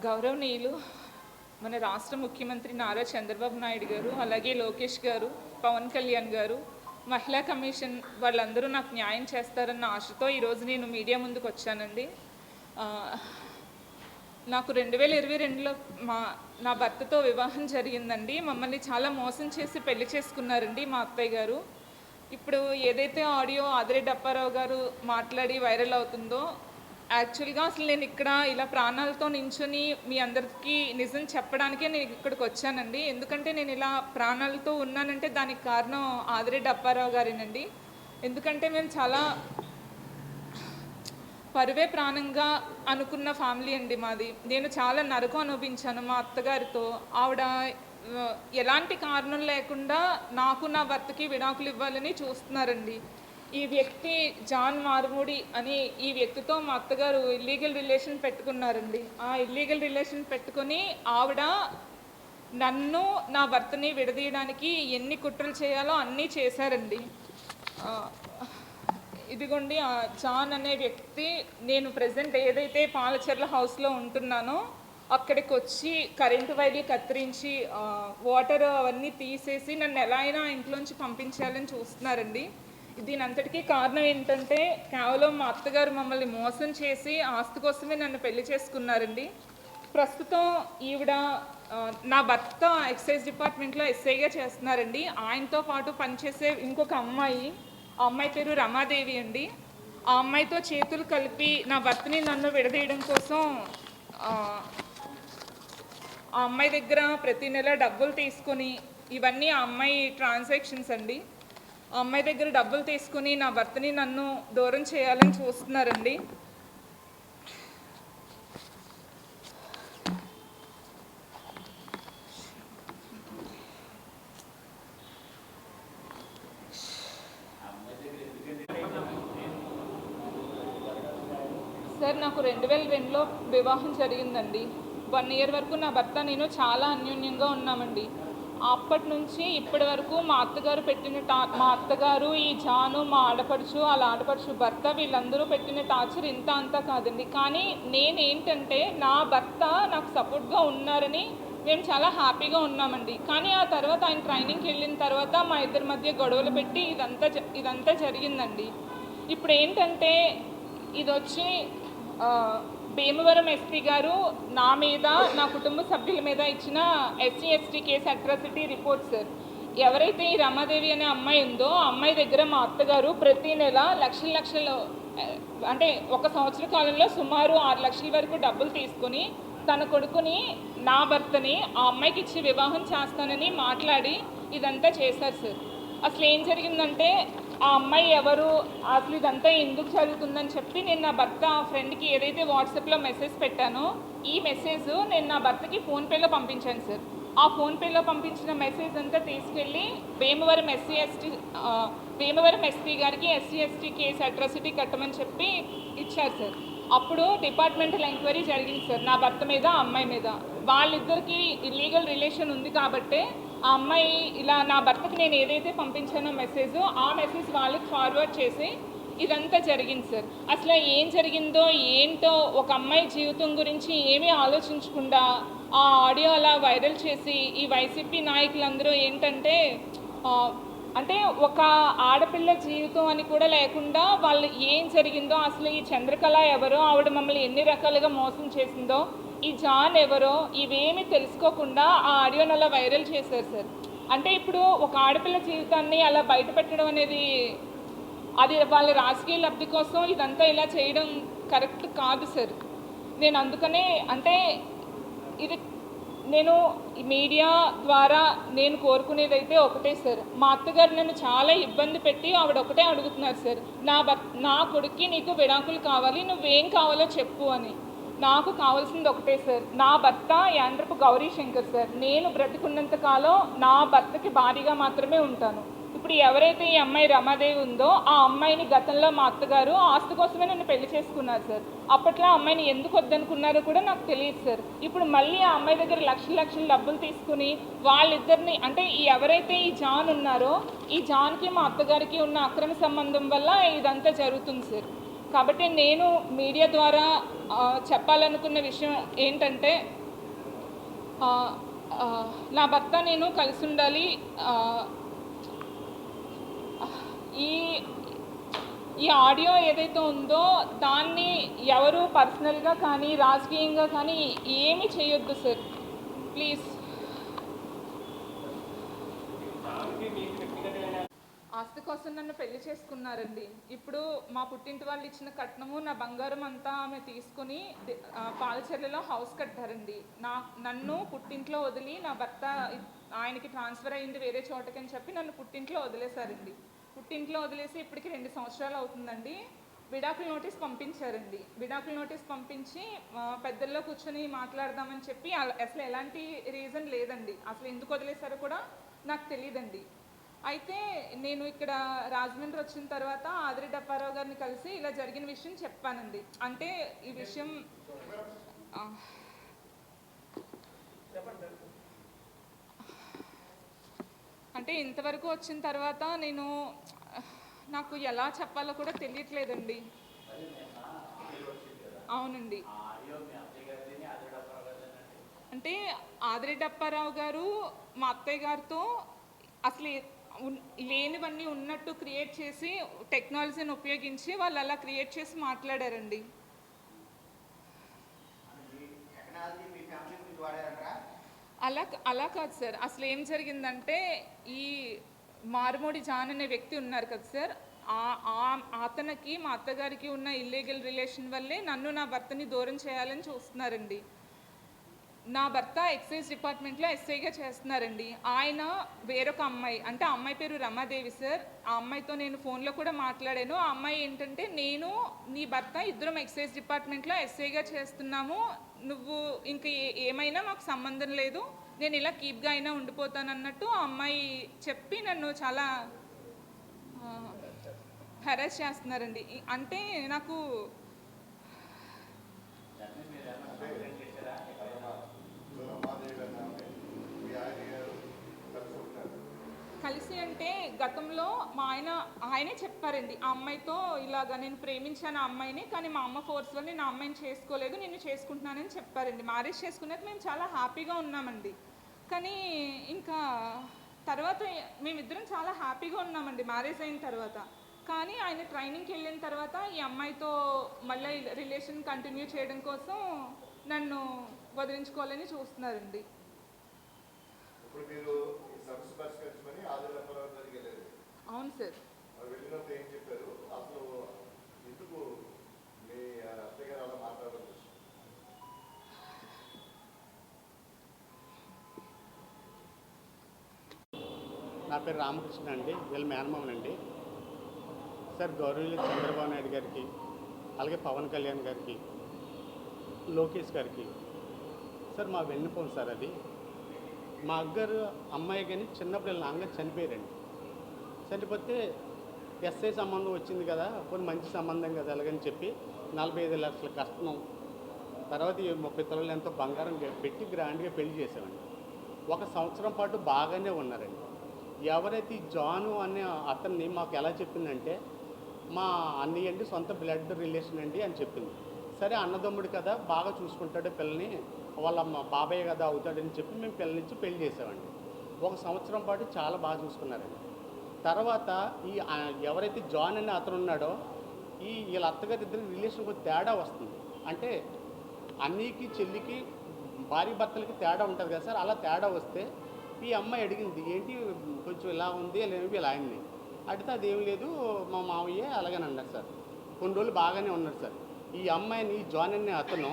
గౌరవనీయులు మన రాష్ట్ర ముఖ్యమంత్రి నారా చంద్రబాబు నాయుడు గారు, అలాగే లోకేష్ గారు, పవన్ కళ్యాణ్ గారు, మహిళా కమిషన్ వాళ్ళందరూ నాకు న్యాయం చేస్తారన్న ఆశతో ఈరోజు నేను మీడియా ముందుకు వచ్చానండి. నాకు 2022లో నా భర్తతో వివాహం జరిగిందండి. మమ్మల్ని చాలా మోసం చేసి పెళ్లి చేసుకున్నారండి మా అత్తయ్య గారు. ఇప్పుడు ఏదైతే ఆడియో ఆదిరెడ్డి అప్పారావు గారు మాట్లాడి వైరల్ అవుతుందో, యాక్చువల్గా అసలు నేను ఇక్కడ ఇలా ప్రాణాలతో నించుని మీ అందరికీ నిజం చెప్పడానికే నేను ఇక్కడికి వచ్చానండి. ఎందుకంటే నేను ఇలా ప్రాణాలతో ఉన్నానంటే దానికి కారణం ఆదిరెడ్డి అప్పారావు గారేనండి. ఎందుకంటే మేము చాలా పరువే ప్రాణంగా అనుకున్న ఫ్యామిలీ అండి మాది. నేను చాలా నరకం అనుభవించాను మా అత్తగారితో. ఆవిడ ఎలాంటి కారణం లేకుండా నాకు నా భర్తకి విడాకులు ఇవ్వాలని చూస్తున్నారండి. ఈ వ్యక్తి జాన్ మార్మూడి అని ఈ వ్యక్తితో మా అత్తగారు ఇల్లీగల్ రిలేషన్ పెట్టుకున్నారండి. ఆ ఇల్లీగల్ రిలేషన్ పెట్టుకొని ఆవిడ నన్ను నా భర్తని విడదీయడానికి ఎన్ని కుట్రలు చేయాలో అన్నీ చేశారండి. ఇదిగోండి జాన్ అనే వ్యక్తి, నేను ప్రజెంట్ ఏదైతే పాలచెర్ల హౌస్లో ఉంటున్నానో అక్కడికి వచ్చి కరెంటు వైర్లు కత్తిరించి వాటర్ అవన్నీ తీసేసి నన్ను ఎలా అయినా ఇంట్లోంచి పంపించాలని చూస్తున్నారండి. దీని అంతటికీ కారణం ఏంటంటే కేవలం మా అత్తగారు మమ్మల్ని మోసం చేసి ఆస్తి కోసమే నన్ను పెళ్లి చేసుకున్నారండి. ప్రస్తుతం ఈవిడ నా భర్త ఎక్సైజ్ డిపార్ట్మెంట్లో ఎస్ఐగా చేస్తున్నారండి. ఆయనతో పాటు పనిచేసే ఇంకొక అమ్మాయి, ఆ అమ్మాయి పేరు రమాదేవి అండి. ఆ అమ్మాయితో చేతులు కలిపి నా భర్తని నన్ను విడదీయడం కోసం ఆ అమ్మాయి దగ్గర ప్రతి నెల డబ్బులు తీసుకొని, ఇవన్నీ ఆ అమ్మాయి ట్రాన్సాక్షన్స్ అండి. ఆ అమ్మాయి దగ్గర డబ్బులు తీసుకుని నా భర్తని నన్ను దూరం చేయాలని చూస్తున్నారండి. సార్, నాకు 2002లో వివాహం జరిగిందండి. 1 ఇయర్ వరకు నా భర్త నేను చాలా అన్యోన్యంగా ఉన్నామండి. అప్పటి నుంచి ఇప్పటి వరకు మా అత్తగారు మా అత్తగారు, ఈ జాను, మా ఆడపడుచు, వాళ్ళ ఆడపడుచు భర్త, వీళ్ళందరూ పెట్టిన టార్చర్ ఇంత అంతా కాదండి. కానీ నేనేంటంటే నా భర్త నాకు సపోర్ట్గా ఉన్నారని మేము చాలా హ్యాపీగా ఉన్నామండి. కానీ ఆ తర్వాత ఆయన ట్రైనింగ్కి వెళ్ళిన తర్వాత మా ఇద్దరి మధ్య గొడవలు పెట్టి ఇదంతా జరిగిందండి. ఇప్పుడు ఏంటంటే ఇది వచ్చి భీమవరం ఎస్పీ గారు నా మీద, నా కుటుంబ సభ్యుల మీద ఇచ్చిన SC/ST case atrocity report sir. ఎవరైతే ఈ రమాదేవి అనే అమ్మాయి ఉందో ఆ అమ్మాయి దగ్గర మా అత్తగారు ప్రతి నెల లక్షలు అంటే 1 సంవత్సర కాలంలో సుమారు 6 లక్షల వరకు డబ్బులు తీసుకుని తన కొడుకుని, నా భర్తని ఆ అమ్మాయికి ఇచ్చి వివాహం చేస్తానని మాట్లాడి ఇదంతా చేశారు సార్. అసలు ఏం జరిగిందంటే ఆ అమ్మాయి ఎవరు, అసలు ఇదంతా ఎందుకు జరుగుతుందని చెప్పి నేను నా భర్త ఫ్రెండ్కి ఏదైతే వాట్సాప్లో మెసేజ్ పెట్టానో ఈ మెసేజ్ నేను నా భర్తకి ఫోన్పేలో పంపించాను సార్. ఆ ఫోన్పేలో పంపించిన మెసేజ్ అంతా తీసుకెళ్ళి భీమవరం ఎస్పీ గారికి SC/ST కేసు అట్రాసిటీ కట్టమని చెప్పి ఇచ్చారు సార్. అప్పుడు డిపార్ట్మెంటల్ ఎంక్వైరీ జరిగింది సార్ నా భర్త మీద, ఆ అమ్మాయి మీద. వాళ్ళిద్దరికీ ఇల్లీగల్ రిలేషన్ ఉంది కాబట్టే ఆ అమ్మాయి ఇలా నా భర్తకి నేను ఏదైతే పంపించానో మెసేజ్, ఆ మెసేజ్ వాళ్ళకి ఫార్వర్డ్ చేసి ఇదంతా జరిగింది సార్. అసలు ఏం జరిగిందో ఏంటో ఒక అమ్మాయి జీవితం గురించి ఏమీ ఆలోచించకుండా ఆ ఆడియో అలా వైరల్ చేసి ఈ వైసీపీ నాయకులందరూ ఏంటంటే అంటే ఒక ఆడపిల్ల జీవితం అని కూడా లేకుండా వాళ్ళు ఏం జరిగిందో, అసలు ఈ చంద్రకళ ఎవరో, ఆవిడ మమ్మల్ని ఎన్ని రకాలుగా మోసం చేసిందో, ఈ జాన్ ఎవరో ఇవేమి తెలుసుకోకుండా ఆ ఆడియోని అలా వైరల్ చేశారు సార్. అంటే ఇప్పుడు ఒక ఆడపిల్ల జీవితాన్ని అలా బయట పెట్టడం అనేది అది వాళ్ళ రాజకీయ లబ్ధి కోసం ఇదంతా ఇలా చేయడం కరెక్ట్ కాదు సార్. నేను అందుకనే అంటే ఇది నేను మీడియా ద్వారా నేను కోరుకునేదైతే ఒకటే సార్, మా అత్తగారు నన్ను చాలా ఇబ్బంది పెట్టి ఆవిడ ఒకటే అడుగుతున్నారు సార్, నా కొడుక్కి నీకు విడాకులు కావాలి, నువ్వేం కావాలో చెప్పు అని. నాకు కావాల్సింది ఒకటే సార్, నా భర్త యాండ్రపు గౌరీ శంకర్ సార్. నేను బ్రతికున్నంత కాలం నా భర్తకి భారీగా మాత్రమే ఉంటాను. ఇప్పుడు ఎవరైతే ఈ అమ్మాయి రమాదేవి ఉందో ఆ అమ్మాయిని గతంలో మా అత్తగారు ఆస్తి కోసమే నన్ను పెళ్లి చేసుకున్నారు సార్. అప్పట్లో ఆ అమ్మాయిని ఎందుకు వద్దనుకున్నారో కూడా నాకు తెలియదు సార్. ఇప్పుడు మళ్ళీ ఆ అమ్మాయి దగ్గర లక్షలు డబ్బులు తీసుకుని వాళ్ళిద్దరిని అంటే ఎవరైతే ఈ జాన్ ఉన్నారో ఈ జాన్కి మా అత్తగారికి ఉన్న అక్రమ సంబంధం వల్ల ఇదంతా జరుగుతుంది సార్. కాబట్టి నేను మీడియా ద్వారా చెప్పాలనుకున్న విషయం ఏంటంటే ఆ, ఆ, నా భర్త నేను కలిసి ఉండాలి. ఈ ఈ ఆడియో ఏదైతే ఉందో దాన్ని ఎవరు పర్సనల్గా కానీ రాజకీయంగా కానీ ఏమీ చేయొద్దు సార్, ప్లీజ్. ఆస్తి కోసం నన్ను పెళ్లి చేసుకున్నారండి. ఇప్పుడు మా పుట్టింటి వాళ్ళు ఇచ్చిన కట్నము నా బంగారం అంతా ఆమె తీసుకుని పాలచెర్లలో హౌస్ కట్టారండి. నన్ను పుట్టింట్లో వదిలి నా భర్త ఆయనకి ట్రాన్స్ఫర్ అయ్యింది వేరే చోటకని చెప్పి నన్ను పుట్టింట్లో వదిలేశారండి. పుట్టింట్లో వదిలేసి ఇప్పటికి 2 సంవత్సరాలు అవుతుందండి. విడాకుల నోటీస్ పంపించారండి. విడాకుల నోటీస్ పంపించి పెద్దల్లో కూర్చొని మాట్లాడదామని చెప్పి అసలు ఎలాంటి రీజన్ లేదండి. అసలు ఎందుకు వదిలేశారో కూడా నాకు తెలియదండి. అయితే నేను ఇక్కడ రాజమండ్రి వచ్చిన తర్వాత ఆదిరెడ్డి అప్పారావు గారిని కలిసి ఇలా జరిగిన విషయం చెప్పానండి. అంటే ఈ విషయం అంటే ఇంతవరకు వచ్చిన తర్వాత నాకు ఎలా చెప్పాలో కూడా తెలియట్లేదండి. అవునండి, అంటే ఆదిరెడ్డి అప్పారావు గారు మా అత్తయ్య గారితో అసలు లేనివన్నీ ఉన్నట్టు క్రియేట్ చేసి టెక్నాలజీని ఉపయోగించి వాళ్ళు అలా క్రియేట్ చేసి మాట్లాడారండి. అలా కాదు సార్. అసలు ఏం జరిగిందంటే ఈ మారుమూడి జాన్ అనే వ్యక్తి ఉన్నారు కదా సార్, అతనికి మా అత్తగారికి ఉన్న ఇల్లీగల్ రిలేషన్ వల్లే నన్ను నా భర్తని దూరం చేయాలని చూస్తున్నారండి. నా భర్త ఎక్సైజ్ డిపార్ట్మెంట్లో ఎస్ఐగా చేస్తున్నారండి. ఆయన వేరొక అమ్మాయి, అంటే ఆ అమ్మాయి పేరు రమాదేవి సార్. ఆ అమ్మాయితో నేను ఫోన్లో కూడా మాట్లాడాను. ఆ అమ్మాయి ఏంటంటే, నేను నీ భర్త ఇద్దరం ఎక్సైజ్ డిపార్ట్మెంట్లో ఎస్ఐగా చేస్తున్నాము, నువ్వు ఇంక ఏమైనా మాకు సంబంధం లేదు, నేను ఇలా కీప్గా అయినా ఉండిపోతాను అన్నట్టు ఆ అమ్మాయి చెప్పి నన్ను చాలా హెరాస్ చేస్తున్నారండి. అంటే నాకు కలిసి అంటే గతంలో ఆయనే చెప్పారండి ఆ అమ్మాయితో, ఇలాగా నేను ప్రేమించాను ఆ అమ్మాయిని, కానీ మా అమ్మ ఫోర్స్ వల్ల నేను ఆ అమ్మాయిని చేసుకోలేదు, నేను చేసుకుంటున్నానని చెప్పారండి. మ్యారేజ్ చేసుకున్నాక మేము చాలా హ్యాపీగా ఉన్నామండి. కానీ ఇంకా తర్వాత మేమిద్దరం చాలా హ్యాపీగా ఉన్నామండి మ్యారేజ్ అయిన తర్వాత. కానీ ఆయన ట్రైనింగ్కి వెళ్ళిన తర్వాత ఈ అమ్మాయితో మళ్ళీ రిలేషన్ కంటిన్యూ చేయడం కోసం నన్ను వదిలించుకోవాలని చూస్తున్నారండి. అవును సార్. నా పేరు రామకృష్ణ అండి, వీళ్ళ మేనమామనండి. సార్ గౌరవనీయులు చంద్రబాబు నాయుడు గారికి, అలాగే పవన్ కళ్యాణ్ గారికి, లోకేష్ గారికి సార్ మా వెన్నుపోను సార్ అది. మా అగ్గరు అమ్మాయి కానీ చిన్నప్పుడు వీళ్ళ నాన్నగారు చనిపోయారండి. చనిపోతే ఎస్ఐ సంబంధం వచ్చింది కదా, కొన్ని మంచి సంబంధం కదా అలాగని చెప్పి 45 లక్షల కష్టం తర్వాత 30 తొలలు ఎంతో బంగారం పెట్టి గ్రాండ్గా పెళ్లి చేసామండి. 1 సంవత్సరం పాటు బాగానే ఉన్నారండి. ఎవరైతే ఈ జాను అనే అతన్ని మాకు ఎలా చెప్పిందంటే, మా అన్నయ్య అండి, సొంత బ్లడ్ రిలేషన్ అండి అని చెప్పింది. సరే అన్నదమ్ముడు కదా, బాగా చూసుకుంటాడు పిల్లని, వాళ్ళ బాబాయ్ కదా అవుతాడని చెప్పి మేము పిల్లనిచ్చి పెళ్లి చేసామండి. 1 సంవత్సరం పాటు చాలా బాగా చూసుకున్నారండి. తర్వాత ఈ ఎవరైతే జాన్ అనే అతను ఉన్నాడో, వీళ్ళ అత్తగారి ఇద్దరికి రిలేషన్ కొంచెం తేడా వస్తుంది. అంటే అన్నయ్యకి చెల్లికి భార్య భర్తలకి తేడా ఉంటుంది కదా సార్, అలా తేడా వస్తే ఈ అమ్మాయి అడిగింది, ఏంటి కొంచెం ఇలా ఉంది లేని వీళ్ళ ఆయన్ని అడిగితే అదేం లేదు మా మావయ్య అలాగని అన్నారు సార్. కొన్ని రోజులు బాగానే ఉన్నారు సార్. ఈ అమ్మాయిని జాన్ అనే అతను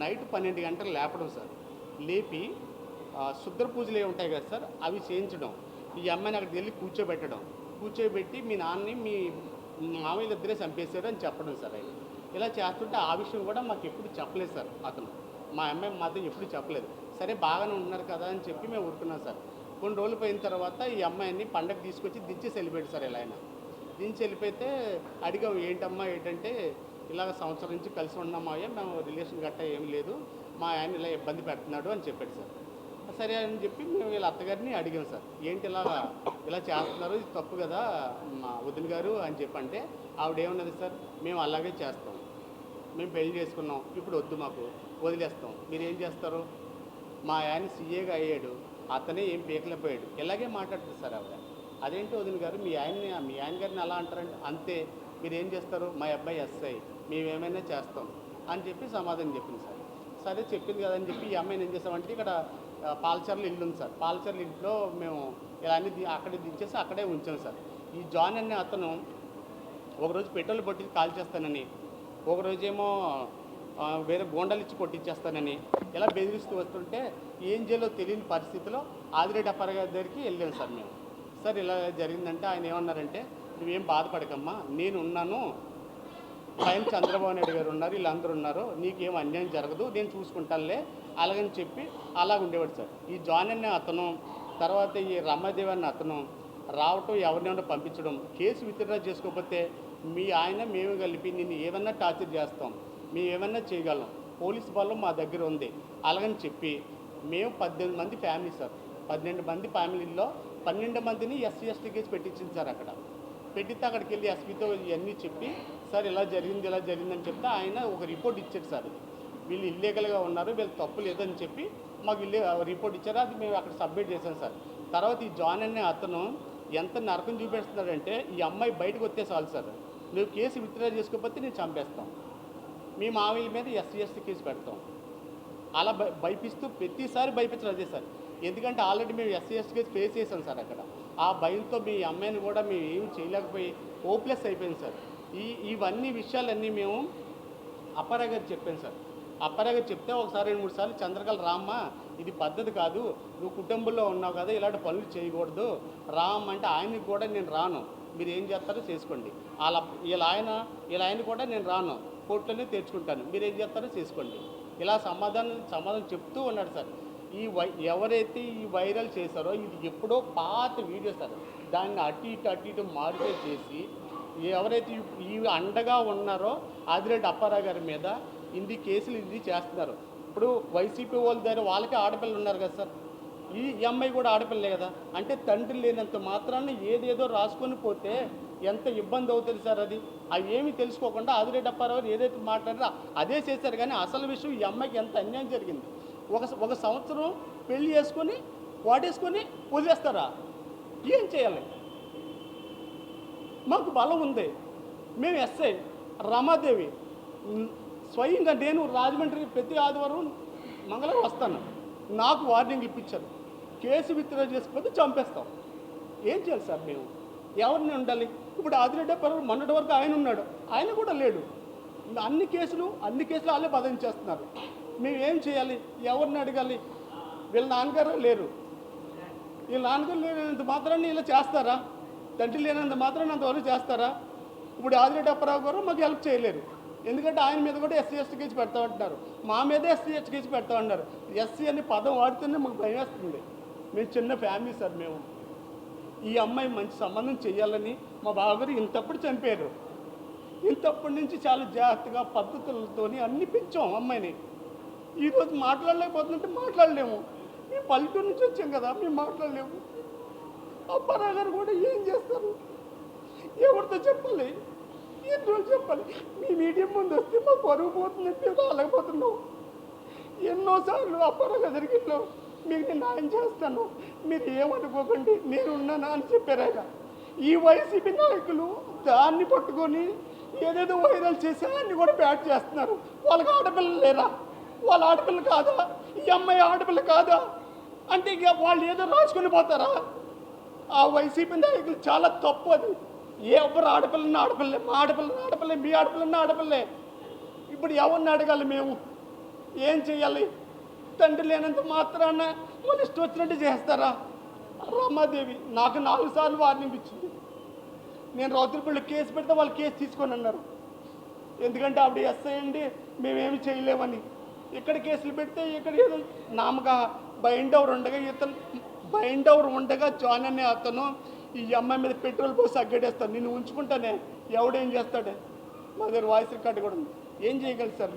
నైట్ 12 గంటలు లేపడం సార్, లేపి శుద్ర పూజలు ఏమి ఉంటాయి కదా సార్ అవి చేయించడం, ఈ అమ్మాయిని అక్కడికి వెళ్ళి కూర్చోబెట్టి మీ నాన్నని మీ మామయ్య ఇద్దరే చంపేశారు అని చెప్పడం సార్. ఆయన ఇలా చేస్తుంటే ఆ విషయం కూడా మాకు ఎప్పుడు చెప్పలేదు సార్. అతను మా అమ్మాయి మాత్రం ఎప్పుడు చెప్పలేదు. సరే బాగానే ఉంటున్నారు కదా అని చెప్పి మేము ఊరుకున్నాం సార్. కొన్ని రోజులు పోయిన తర్వాత ఈ అమ్మాయిని పండగ తీసుకొచ్చి దించేసి వెళ్ళిపోయాడు సార్. ఇలా ఆయన దించి వెళ్ళిపోతే అడిగాం, ఏంటమ్మా ఏంటంటే, ఇలాగ సంవత్సరం నుంచి కలిసి ఉన్నామా, మేము రిలేషన్ గట్టా ఏం లేదు, మా ఆయన ఇలా ఇబ్బంది పెడుతున్నాడు అని చెప్పాడు సార్. సరే అని చెప్పి మేము వీళ్ళ అత్తగారిని అడిగాం సార్, ఏంటి ఇలా చేస్తున్నారు, ఇది తప్పు కదా మా వదిన గారు అని చెప్పంటే ఆవిడ ఏమన్నది, సార్ మేము అలాగే చేస్తాం, మేము పెళ్లి చేసుకున్నాం, ఇప్పుడు వద్దు మాకు, వదిలేస్తాం, మీరు ఏం చేస్తారు, మా ఆయన సీఏగా అయ్యాడు, అతనే ఏం పీకలేకపోయాడు, ఇలాగే మాట్లాడుతుంది సార్ ఆవిడ. అదేంటి వదిన గారు మీ ఆయన గారిని అలా అంటారంటే, అంతే, మీరు ఏం చేస్తారు, మా అబ్బాయి ఎస్ఐ, మేమేమైనా చేస్తాం అని చెప్పి సమాధానం చెప్పింది సార్. సరే చెప్పింది కదని చెప్పి ఈ అమ్మాయిని ఏం చేసామంటే, ఇక్కడ పాలచర్ల ఇల్లు ఉంది సార్, పాలచర్ల ఇంట్లో మేము ఇలా అన్ని అక్కడే దించేసి అక్కడే ఉంచాం సార్. ఈ జాన్ అనే అతను ఒకరోజు పెట్రోల్ కొట్టి కాల్ చేస్తానని, ఒకరోజేమో వేరే గోండాలు ఇచ్చి కొట్టించేస్తానని ఇలా బెదిరిస్తూ వస్తుంటే ఏం చేయాలో తెలియని పరిస్థితిలో ఆదిరెడ్డి అప్పారావు గారి దగ్గరికి వెళ్ళాం సార్ మేము. సార్ ఇలా జరిగిందంటే ఆయన ఏమన్నారంటే, నువ్వేం బాధపడకమ్మా, నేను ఉన్నాను, పైన చంద్రబాబు నాయుడు గారు ఉన్నారు, వీళ్ళందరూ ఉన్నారు, నీకేం అన్యాయం జరగదు, నేను చూసుకుంటానులే అలాగని చెప్పి అలాగ ఉండేవాడు సార్. ఈ జాన్ అనే అతను, తర్వాత ఈ రమాదేవి అన్న అతను రావటం, ఎవరినైనా పంపించడం, కేసు విత్డ్రా చేసుకోకపోతే మీ ఆయన మేము కలిపి నిన్ను ఏమన్నా టార్చర్ చేస్తాం, మేము ఏమన్నా చేయగలం, పోలీస్ బలం మా దగ్గర ఉంది అలాగని చెప్పి మేము 18 మంది ఫ్యామిలీ సార్, 12 మంది ఫ్యామిలీల్లో 12 మందిని ఎస్సీ ఎస్టీ కేసు పెట్టించింది సార్. అక్కడ పెట్టితే అక్కడికి వెళ్ళి ఎస్పీతో ఇవన్నీ చెప్పి, సార్ ఇలా జరిగిందని చెప్తే ఆయన ఒక రిపోర్ట్ ఇచ్చాడు సార్, వీళ్ళు ఇల్లీగల్గా ఉన్నారు, వీళ్ళు తప్పు లేదని చెప్పి మాకు రిపోర్ట్ ఇచ్చారు, అది మేము అక్కడ సబ్మిట్ చేశాం సార్. తర్వాత ఈ జాన్ అనే అతను ఎంత నరకం చూపిస్తున్నాడంటే, ఈ అమ్మాయి బయటకు వస్తే చాలు సార్, నువ్వు కేసు విత్డ్రా చేసుకోకపోతే నేను చంపేస్తాం, మీ మావయ్య మీద ఎస్సీ ఎస్టీ కేసు పెడతాం, అలా భయపిస్తూ ప్రతిసారి భయపించడం అదే సార్. ఎందుకంటే ఆల్రెడీ మేము ఎస్సీ ఎస్టీ కేసు ఫేస్ చేసాం సార్. అక్కడ ఆ భయంతో మీ అమ్మాయిని కూడా మేము ఏం చేయలేకపోయి హోప్లెస్ అయిపోయింది సార్. ఇవన్నీ విషయాలన్నీ మేము అప్పారావు గారు చెప్పాను సార్. అప్పారావు గారు చెప్తే ఒకసారి 2-3 సార్లు చంద్రకళ రామ్మ, ఇది పద్ధతి కాదు, నువ్వు కుటుంబంలో ఉన్నావు కదా, ఇలాంటి పనులు చేయకూడదు రామ్ అంటే, ఆయనకి కూడా నేను రాను, మీరు ఏం చేస్తారో చేసుకోండి, వీళ్ళ ఆయన కూడా నేను రాను, కోర్టులోనే తెచ్చుకుంటాను, మీరు ఏం చేస్తారో చేసుకోండి, ఇలా సమాధానం చెప్తూ ఉన్నాడు సార్. ఎవరైతే ఈ వైరల్ చేశారో ఇది ఎప్పుడో పాత వీడియో సార్, దాన్ని అటు ఇటు మాడిఫై చేసి ఎవరైతే ఈ అండగా ఉన్నారో ఆదిరెడ్డి అప్పారావు గారి మీద ఇన్ని కేసులు చేస్తున్నారు. ఇప్పుడు వైసీపీ వాళ్ళ దగ్గర వాళ్ళకే ఆడపిల్లలు ఉన్నారు కదా సార్, ఈ అమ్మాయి కూడా ఆడపిల్లలే కదా, అంటే తండ్రి లేనంత మాత్రాన్ని ఏదేదో రాసుకొని పోతే ఎంత ఇబ్బంది అవుతుంది సార్. అవి ఏమీ తెలుసుకోకుండా ఆదిరెడ్డి అప్పారావు ఏదైతే మాట్లాడారో అదే చేశారు. కానీ అసలు విషయం ఈ అమ్మాయికి ఎంత అన్యాయం జరిగింది. ఒక సంవత్సరం పెళ్లి చేసుకొని వాడేసుకొని వదిలేస్తారా? ఏం చేయాలి? మాకు బలం ఉంది, మేము ఎస్ఐ రమాదేవి, స్వయంగా నేను రాజమండ్రి ప్రతి ఆదివారం మంగళవారం వస్తాను, నాకు వార్నింగ్ ఇప్పించారు, కేసు విత్డ్రా చేసుకపోతే చంపేస్తాం. ఏం చేయాలి సార్? మేము ఎవరిని ఉండాలి? ఇప్పుడు ఆదిరెడ్డి అప్పారావు మొన్నటి వరకు ఆయన ఉన్నాడు, ఆయన కూడా లేడు. అన్ని కేసులు వాళ్ళే బదించేస్తున్నారు. మేము ఏం చేయాలి? ఎవరిని అడగాలి? వీళ్ళ నాన్నగారు లేరు, వీళ్ళ నాన్నగారు లేనంత మాత్రాన్ని ఇలా చేస్తారా? తండ్రి లేనంత మాత్రాన్ని అంతవరకు చేస్తారా? ఇప్పుడు ఆదిరెడ్డి అప్పారావు గారు మాకు హెల్ప్ చేయలేరు, ఎందుకంటే ఆయన మీద కూడా ఎస్సీ ఎస్టీ కేసు పెడతామంటున్నారు, మా మీద ఎస్సీ ఎస్టీ కేసు పెడతామన్నారు. ఎస్సీ అనే పదం వాడితేనే మాకు భయం వేస్తుంది. మేము చిన్న ఫ్యామిలీ సార్. మేము ఈ అమ్మాయి మంచి సంబంధం చేయాలని మా బావగారు ఇంతప్పుడు చనిపోయారు. ఇంతప్పటి నుంచి చాలా జాగ్రత్తగా పద్ధతులతో అన్ని పెంచాం అమ్మాయిని. ఈరోజు మాట్లాడలేకపోతుందంటే మాట్లాడలేము. మేము పల్లెటూరు నుంచి వచ్చాం కదా, మేము మాట్లాడలేము. అప్పారావు గారు కూడా ఏం చేస్తారు? ఎవరితో చెప్పాలి? ఎన్ని రోజులు చెప్పాలి? మీ మీడియం ముందు వస్తే మా పరుగు పోతుందంటే రాలేకపోతున్నాం. ఎన్నోసార్లు అప్పారావు గారి దగ్గరికి మీకు నేను న్యాయం చేస్తాను, మీరు ఏమనుకోకండి, నేను ఉన్నానా అని చెప్పారు ఆయన. ఈ వైసీపీ నాయకులు దాన్ని పట్టుకొని ఏదేదో వైరల్ చేసి అన్ని కూడా బ్యాట్ చేస్తున్నారు. వాళ్ళకి ఆడపిల్లలు లేరా? వాళ్ళ ఆడపిల్ల కాదా? ఈ అమ్మాయి ఆడపిల్ల కాదా? అంటే ఇక వాళ్ళు ఏదో రాసుకొని పోతారా? ఆ వైసీపీ నాయకులు చాలా తప్పు. అది ఎవరు ఆడపిల్లని ఆడపిల్లే, మా ఆడపిల్లని ఆడపిల్లే, మీ ఆడపిల్లని ఆడపిల్లే. ఇప్పుడు ఎవరిని అడగాలి? మేము ఏం చేయాలి? తండ్రి లేనంత మాత్రాన వాళ్ళు ఇష్టం వచ్చినట్టు చేస్తారా? రమాదేవి నాకు 4 సార్లు వార్నింగ్ ఇచ్చింది. నేను రౌతులపల్లి కేసు పెడితే వాళ్ళు కేసు తీసుకొని అన్నారు, ఎందుకంటే ఆవిడ ఎస్ఐ అండి, మేమేమి చేయలేమని. ఇక్కడ కేసులు పెడితే ఇక్కడ ఏదో నామక బైండ్ ఓవర్ ఉండగా జాన్ అనే అతను ఈ అమ్మాయి మీద పెట్రోల్ పోసి అగ్గడేస్తాను, నిన్ను ఉంచుకుంటానే, ఎవడేం చేస్తాడే? మా దగ్గర వాయిస్ రికార్డు కూడా ఉంది. ఏం చేయగలరు సార్?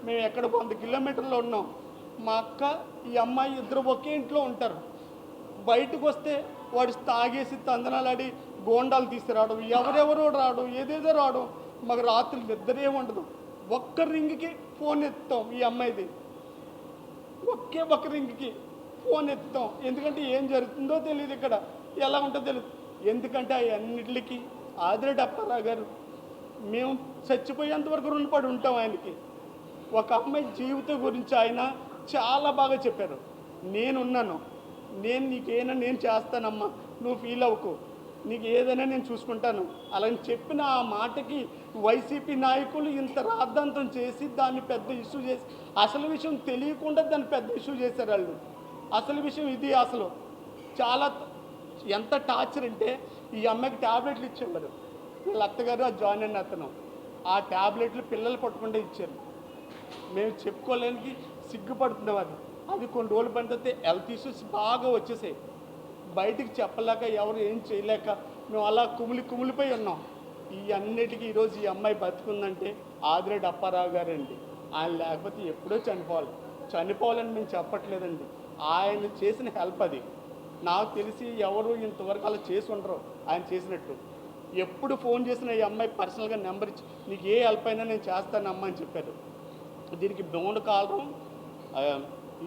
మేము ఎక్కడ 100 కిలోమీటర్లో ఉన్నాం, మా అక్క ఈ అమ్మాయి ఇద్దరు ఒకే ఇంట్లో ఉంటారు. బయటకు వస్తే వాడు తాగేసి తందనాలాడి గోండాలు తీసుకురావడం, ఎవరెవరో రావడం, ఏదేదో రావడం. మాకు రాత్రులు నిద్రే ఉండదు. ఒక్క రింగ్కి ఫోన్ ఎత్తుతాం ఈ అమ్మాయిది, ఒక్క రింగ్కి ఫోన్ ఎత్తుతాం. ఎందుకంటే ఏం జరుగుతుందో తెలియదు, ఇక్కడ ఎలా ఉంటుందో తెలియదు. ఎందుకంటే అన్నిటికి ఆదిరెడ్డి అప్పారావు గారు మేము చచ్చిపోయేంత వరకు రుణపడి ఉంటాం ఆయనకి. ఒక అమ్మాయి జీవితం గురించి ఆయన చాలా బాగా చెప్పారు. నేనున్నాను, నేను చేస్తానమ్మా, నువ్వు ఫీల్ అవ్వకు, నీకు ఏదైనా నేను చూసుకుంటాను అలా చెప్పిన ఆ మాటకి వైసీపీ నాయకులు ఇంత రాద్ధాంతం చేసి దాన్ని పెద్ద ఇష్యూ చేసి, అసలు విషయం తెలియకుండా దాన్ని పెద్ద ఇష్యూ చేశారు వాళ్ళు. అసలు విషయం ఇది. అసలు చాలా ఎంత టార్చర్ అంటే ఈ అమ్మాయికి ట్యాబ్లెట్లు ఇచ్చేవారు వీళ్ళ అత్తగారు, ఆ జాయిన్ అయిన అతను. ఆ ట్యాబ్లెట్లు పిల్లలు పట్టుకుంటే ఇచ్చారు. మేము చెప్పుకోలేనికి సిగ్గుపడుతున్నాం. అది కొన్ని రోజులు పడిన తర్వాత హెల్త్ ఇష్యూస్ బాగా వచ్చేసాయి. బయటికి చెప్పలేక ఎవరు ఏం చేయలేక మేము అలా కుమిలిపోయి ఉన్నాం. ఈ అన్నిటికీ ఈరోజు ఈ అమ్మాయి బతుకుందంటే ఆదిరెడ్డి అప్పారావు గారండి. ఆయన లేకపోతే ఎప్పుడో చనిపోవాలని మేము చెప్పట్లేదండి. ఆయన చేసిన హెల్ప్ అది. నాకు తెలిసి ఎవరు ఇంతవరకు అలా చేసి ఉండరు ఆయన చేసినట్టు. ఎప్పుడు ఫోన్ చేసిన ఈ అమ్మాయి పర్సనల్గా నెంబర్ ఇచ్చి నీకు ఏ హెల్ప్ అయినా నేను చేస్తానమ్మా అని చెప్పారు. దీనికి బౌండ్ కాలం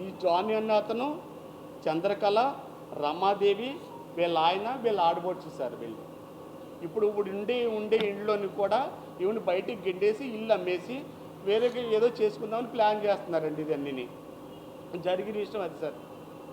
ఈ జానీ అన్న అతను, చంద్రకళ, రమాదేవి, వీళ్ళ ఆయన, వీళ్ళ ఆడబోడ్చి సార్ వీళ్ళు. ఇప్పుడు ఉండే ఇంట్లోని కూడా ఈవెన్ బయటికి గెండేసి ఇల్లు అమ్మేసి వేరే ఏదో చేసుకుందామని ప్లాన్ చేస్తున్నారండి. ఇది అన్నీ జరిగిన విషయం అది సార్.